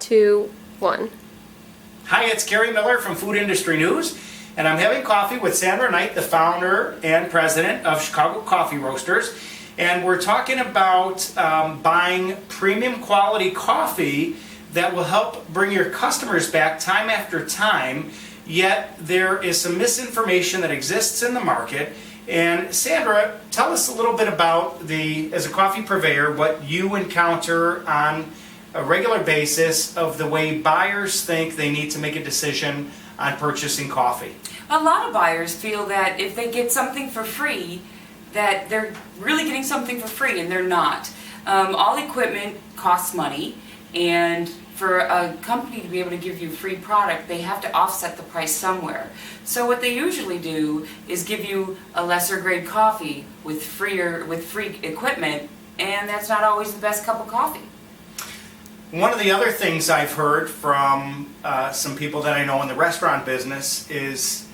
2, 1. Hi, it's Gary Miller from Food Industry News, and I'm having coffee with Sandra Knight, the founder and president of Chicago Coffee Roasters, and we're talking about buying premium quality coffee that will help bring your customers back time after time, yet there is some misinformation that exists in the market. And Sandra, tell us a little bit about as a coffee purveyor, what you encounter on a regular basis of the way buyers think they need to make a decision on purchasing coffee. A lot of buyers feel that if they get something for free, that they're really getting something for free, and they're not. All equipment costs money, and for a company to be able to give you free product, they have to offset the price somewhere. So what they usually do is give you a lesser grade coffee with free equipment, and that's not always the best cup of coffee. One of the other things I've heard from some people that I know in the restaurant business is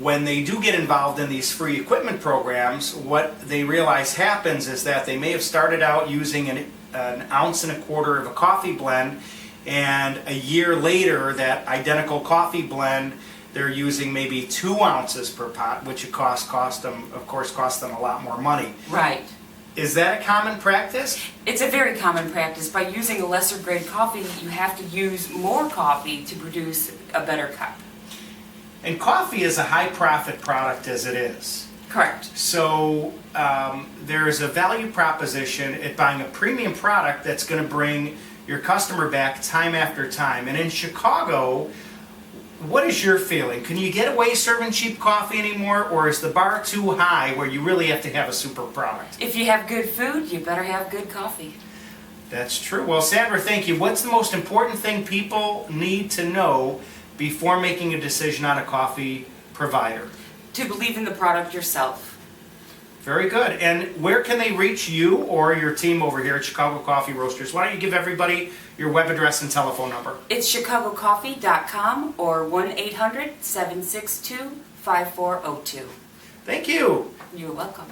when they do get involved in these free equipment programs, what they realize happens is that they may have started out using an 1.25 ounces of a coffee blend, and a year later that identical coffee blend they're using maybe 2 ounces per pot, which of course cost them a lot more money. Right. Is that a common practice? It's a very common practice. By using a lesser grade coffee, you have to use more coffee to produce a better cup. And coffee is a high profit product as it is. Correct. So there is a value proposition at buying a premium product that's going to bring your customer back time after time. And in Chicago, what is your feeling? Can you get away serving cheap coffee anymore, or is the bar too high where you really have to have a super product? If you have good food, you better have good coffee. That's true. Well, Sandra, thank you. What's the most important thing people need to know before making a decision on a coffee provider? To believe in the product yourself. Very good. And where can they reach you or your team over here at Chicago Coffee Roasters? Why don't you give everybody your web address and telephone number? It's chicagocoffee.com or 1-800-762-5402. Thank you. You're welcome.